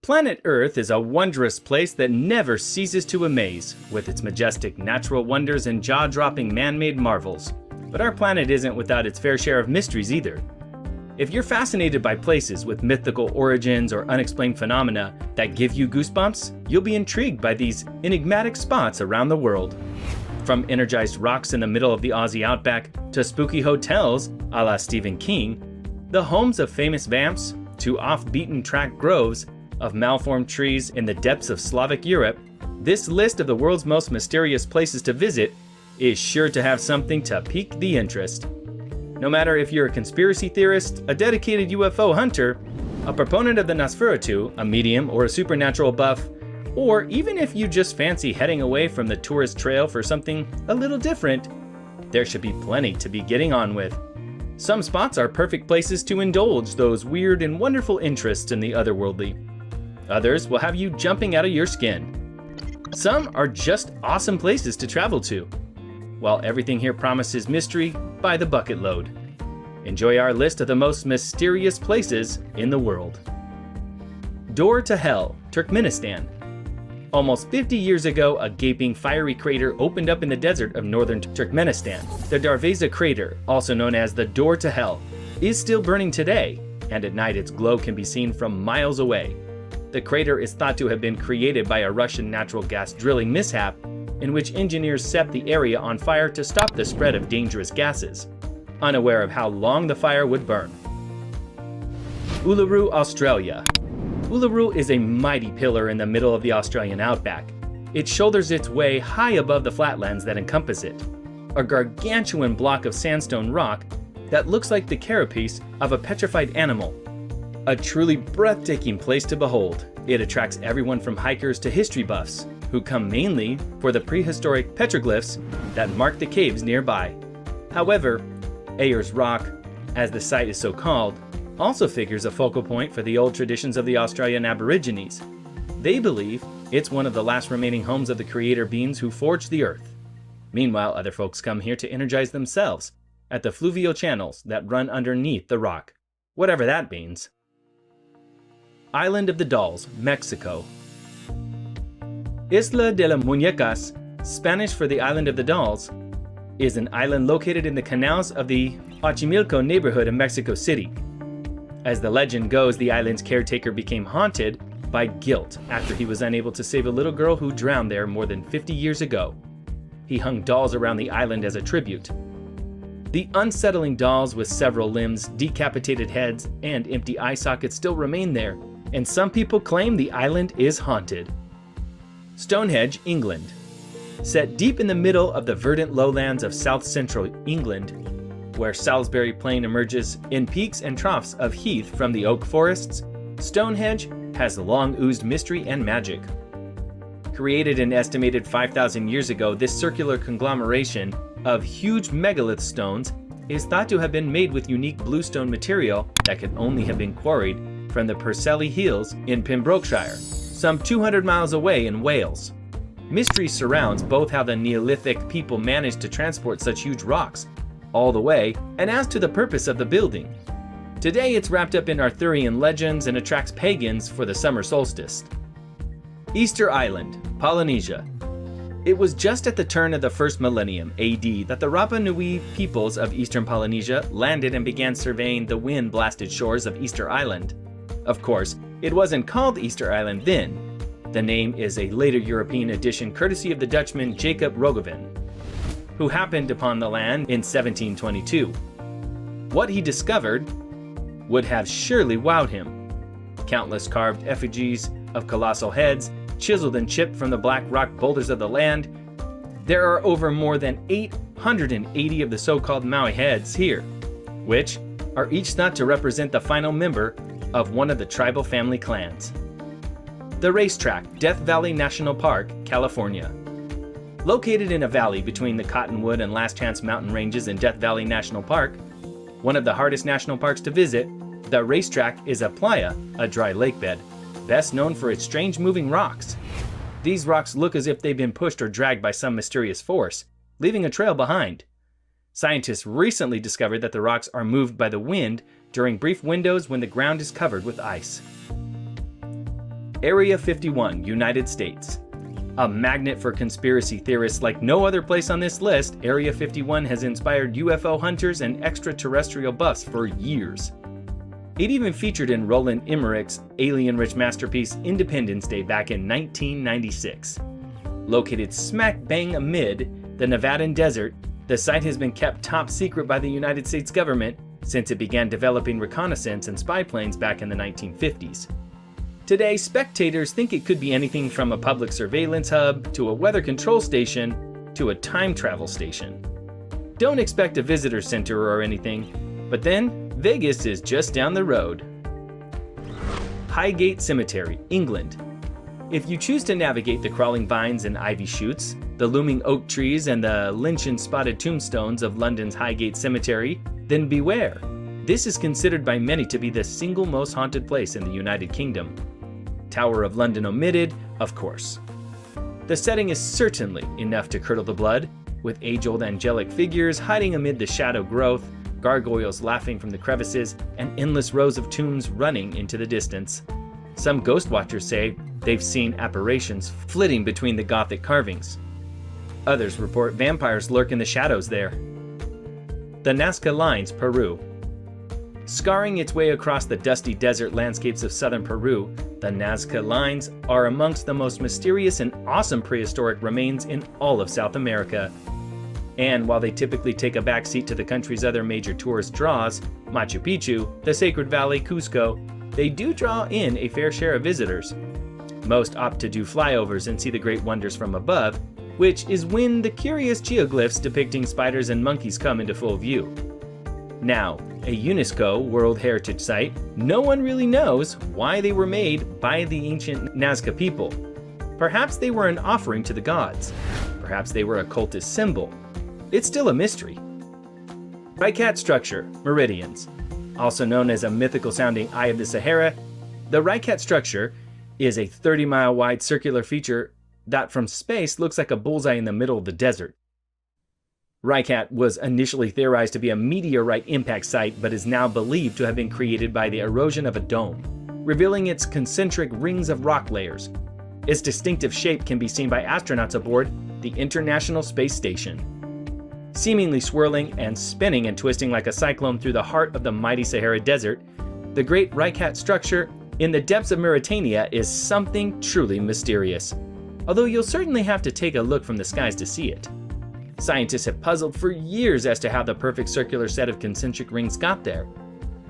Planet Earth is a wondrous place that never ceases to amaze, with its majestic natural wonders and jaw-dropping man-made marvels. But our planet isn't without its fair share of mysteries either. If you're fascinated by places with mythical origins or unexplained phenomena that give you goosebumps, you'll be intrigued by these enigmatic spots around the world. From energized rocks in the middle of the Aussie outback to spooky hotels a la Stephen King, the homes of famous vamps to off-beaten-track groves of malformed trees in the depths of Slavic Europe, this list of the world's most mysterious places to visit is sure to have something to pique the interest. No matter if you're a conspiracy theorist, a dedicated UFO hunter, a proponent of the Nosferatu, a medium or a supernatural buff, or even if you just fancy heading away from the tourist trail for something a little different, there should be plenty to be getting on with. Some spots are perfect places to indulge those weird and wonderful interests in the otherworldly. Others will have you jumping out of your skin. Some are just awesome places to travel to, while everything here promises mystery by the bucket load. Enjoy our list of the most mysterious places in the world. Door to Hell, Turkmenistan. Almost 50 years ago, a gaping fiery crater opened up in the desert of northern Turkmenistan. The Darvaza crater, also known as the Door to Hell, is still burning today, and at night its glow can be seen from miles away. The crater is thought to have been created by a Russian natural gas drilling mishap, in which engineers set the area on fire to stop the spread of dangerous gases, unaware of how long the fire would burn. Uluru, Australia. Uluru is a mighty pillar in the middle of the Australian outback. It shoulders its way high above the flatlands that encompass it, a gargantuan block of sandstone rock that looks like the carapace of a petrified animal. A truly breathtaking place to behold. It attracts everyone from hikers to history buffs, who come mainly for the prehistoric petroglyphs that mark the caves nearby. However, Ayers Rock, as the site is so called, also figures a focal point for the old traditions of the Australian Aborigines. They believe it's one of the last remaining homes of the creator beings who forged the earth. Meanwhile, other folks come here to energize themselves at the fluvial channels that run underneath the rock, whatever that means. Island of the Dolls, Mexico. Isla de las Muñecas, Spanish for the Island of the Dolls, is an island located in the canals of the Xochimilco neighborhood of Mexico City. As the legend goes, the island's caretaker became haunted by guilt after he was unable to save a little girl who drowned there more than 50 years ago. He hung dolls around the island as a tribute. The unsettling dolls with several limbs, decapitated heads, and empty eye sockets still remain there, and some people claim the island is haunted. Stonehenge, England. Set deep in the middle of the verdant lowlands of south-central England, where Salisbury Plain emerges in peaks and troughs of heath from the oak forests, Stonehenge has long oozed mystery and magic. Created an estimated 5,000 years ago, this circular conglomeration of huge megalith stones is thought to have been made with unique bluestone material that could only have been quarried from the Purcelley Hills in Pembrokeshire, some 200 miles away in Wales. Mystery surrounds both how the Neolithic people managed to transport such huge rocks all the way, and as to the purpose of the building. Today it's wrapped up in Arthurian legends and attracts pagans for the summer solstice. Easter Island, Polynesia. It was just at the turn of the first millennium AD that the Rapa Nui peoples of eastern Polynesia landed and began surveying the wind-blasted shores of Easter Island. Of course, it wasn't called Easter Island then. The name is a later European addition courtesy of the Dutchman Jacob Roggeveen, who happened upon the land in 1722. What he discovered would have surely wowed him. Countless carved effigies of colossal heads, chiseled and chipped from the black rock boulders of the land. There are over more than 880 of the so-called Maui heads here, which are each thought to represent the final member of one of the tribal family clans. The Racetrack, Death Valley National Park, California. Located in a valley between the Cottonwood and Last Chance mountain ranges in Death Valley National Park, one of the hardest national parks to visit, the Racetrack is a playa, a dry lake bed, best known for its strange moving rocks. These rocks look as if they've been pushed or dragged by some mysterious force, leaving a trail behind. Scientists recently discovered that the rocks are moved by the wind during brief windows when the ground is covered with ice. Area 51, United States. A magnet for conspiracy theorists like no other place on this list, Area 51 has inspired UFO hunters and extraterrestrial buffs for years. It even featured in Roland Emmerich's alien-rich masterpiece Independence Day back in 1996. Located smack bang amid the Nevadan desert, the site has been kept top secret by the United States government since it began developing reconnaissance and spy planes back in the 1950s. Today, spectators think it could be anything from a public surveillance hub to a weather control station to a time travel station. Don't expect a visitor center or anything, but then Vegas is just down the road. Highgate Cemetery, England. If you choose to navigate the crawling vines and ivy shoots, the looming oak trees and the lynching-spotted tombstones of London's Highgate Cemetery, then beware. This is considered by many to be the single most haunted place in the United Kingdom. Tower of London omitted, of course. The setting is certainly enough to curdle the blood, with age-old angelic figures hiding amid the shadow growth, gargoyles laughing from the crevices, and endless rows of tombs running into the distance. Some ghost watchers say they've seen apparitions flitting between the Gothic carvings. Others report vampires lurk in the shadows there. The Nazca Lines, Peru. Scarring its way across the dusty desert landscapes of southern Peru, the Nazca Lines are amongst the most mysterious and awesome prehistoric remains in all of South America. And while they typically take a backseat to the country's other major tourist draws, Machu Picchu, the Sacred Valley, Cusco, they do draw in a fair share of visitors. Most opt to do flyovers and see the great wonders from above, which is when the curious geoglyphs depicting spiders and monkeys come into full view. Now, a UNESCO World Heritage Site, no one really knows why they were made by the ancient Nazca people. Perhaps they were an offering to the gods. Perhaps they were a cultist symbol. It's still a mystery. Reikat structure, meridians. Also known as a mythical-sounding Eye of the Sahara, the Reikat structure is a 30-mile wide circular feature that from space looks like a bullseye in the middle of the desert. Reikat was initially theorized to be a meteorite impact site, but is now believed to have been created by the erosion of a dome, revealing its concentric rings of rock layers. Its distinctive shape can be seen by astronauts aboard the International Space Station. Seemingly swirling and spinning and twisting like a cyclone through the heart of the mighty Sahara Desert, the Great Reikat structure in the depths of Mauritania is something truly mysterious, although you'll certainly have to take a look from the skies to see it. Scientists have puzzled for years as to how the perfect circular set of concentric rings got there.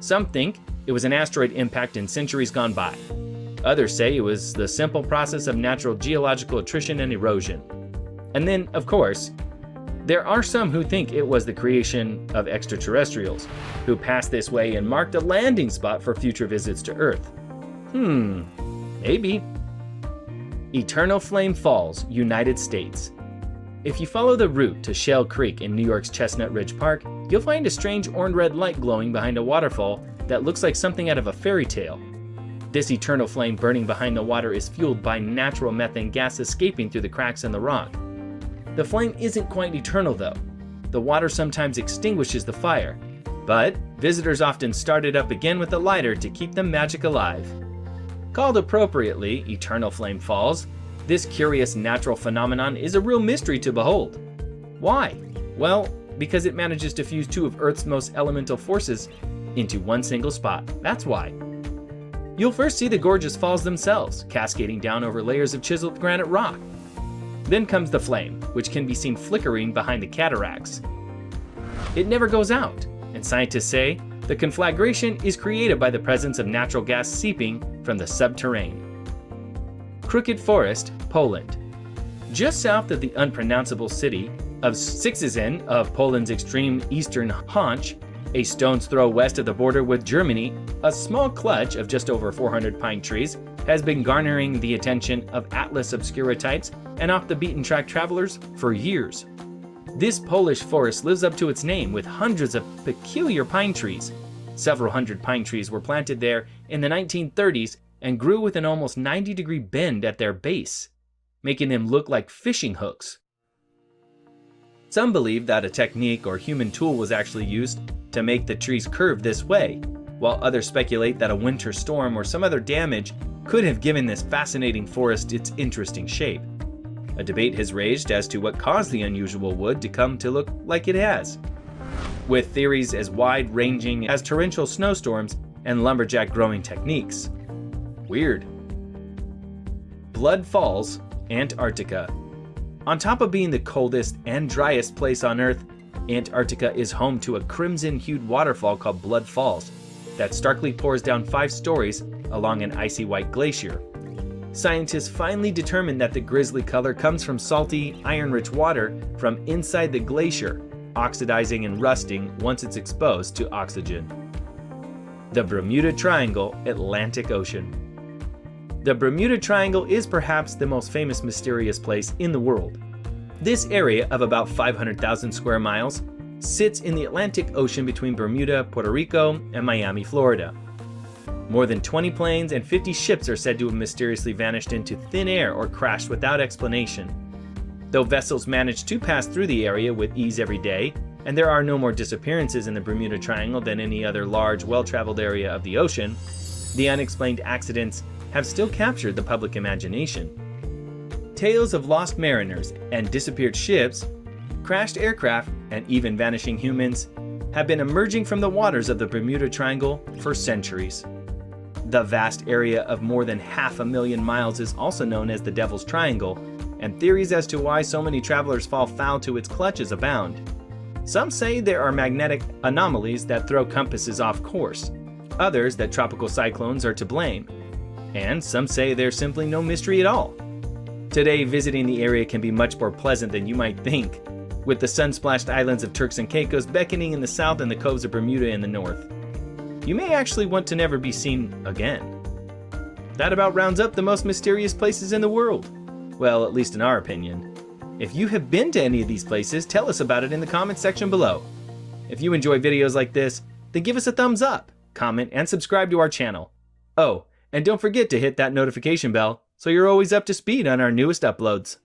Some think it was an asteroid impact in centuries gone by. Others say it was the simple process of natural geological attrition and erosion. And then, of course, there are some who think it was the creation of extraterrestrials, who passed this way and marked a landing spot for future visits to Earth. Maybe. Eternal Flame Falls, United States. If you follow the route to Shell Creek in New York's Chestnut Ridge Park, you'll find a strange orange-red light glowing behind a waterfall that looks like something out of a fairy tale. This eternal flame burning behind the water is fueled by natural methane gas escaping through the cracks in the rock. The flame isn't quite eternal though. The water sometimes extinguishes the fire, but visitors often start it up again with a lighter to keep the magic alive. Called appropriately Eternal Flame Falls, this curious natural phenomenon is a real mystery to behold. Why? Well, because it manages to fuse two of Earth's most elemental forces into one single spot. That's why. You'll first see the gorgeous falls themselves, cascading down over layers of chiseled granite rock. Then comes the flame, which can be seen flickering behind the cataracts. It never goes out, and scientists say the conflagration is created by the presence of natural gas seeping from the subterranean. Crooked Forest, Poland. Just south of the unpronounceable city of Szczecin of Poland's extreme eastern haunch, a stone's throw west of the border with Germany, a small clutch of just over 400 pine trees has been garnering the attention of Atlas obscura types and off-the-beaten-track travelers for years. This Polish forest lives up to its name with hundreds of peculiar pine trees. Several hundred pine trees were planted there in the 1930s and grew with an almost 90-degree bend at their base, making them look like fishing hooks. Some believe that a technique or human tool was actually used to make the trees curve this way, while others speculate that a winter storm or some other damage could have given this fascinating forest its interesting shape. A debate has raged as to what caused the unusual wood to come to look like it has, with theories as wide-ranging as torrential snowstorms and lumberjack growing techniques. Weird. Blood Falls, Antarctica. On top of being the coldest and driest place on Earth, Antarctica is home to a crimson-hued waterfall called Blood Falls that starkly pours down 5 stories along an icy white glacier. Scientists finally determined that the grisly color comes from salty, iron-rich water from inside the glacier, oxidizing and rusting once it's exposed to oxygen. The Bermuda Triangle, Atlantic Ocean. The Bermuda Triangle is perhaps the most famous mysterious place in the world. This area of about 500,000 square miles sits in the Atlantic Ocean between Bermuda, Puerto Rico, and Miami, Florida. More than 20 planes and 50 ships are said to have mysteriously vanished into thin air or crashed without explanation. Though vessels manage to pass through the area with ease every day, and there are no more disappearances in the Bermuda Triangle than any other large, well-traveled area of the ocean, the unexplained accidents have still captured the public imagination. Tales of lost mariners and disappeared ships, crashed aircraft, and even vanishing humans have been emerging from the waters of the Bermuda Triangle for centuries. The vast area of more than 500,000 miles is also known as the Devil's Triangle, and theories as to why so many travelers fall foul to its clutches abound. Some say there are magnetic anomalies that throw compasses off course, others that tropical cyclones are to blame, and some say there's simply no mystery at all. Today, visiting the area can be much more pleasant than you might think, with the sun-splashed islands of Turks and Caicos beckoning in the south and the coves of Bermuda in the north. You may actually want to never be seen again. That about rounds up the most mysterious places in the world. Well, at least in our opinion. If you have been to any of these places, tell us about it in the comments section below. If you enjoy videos like this, then give us a thumbs up, comment, and subscribe to our channel. Oh, and don't forget to hit that notification bell so you're always up to speed on our newest uploads.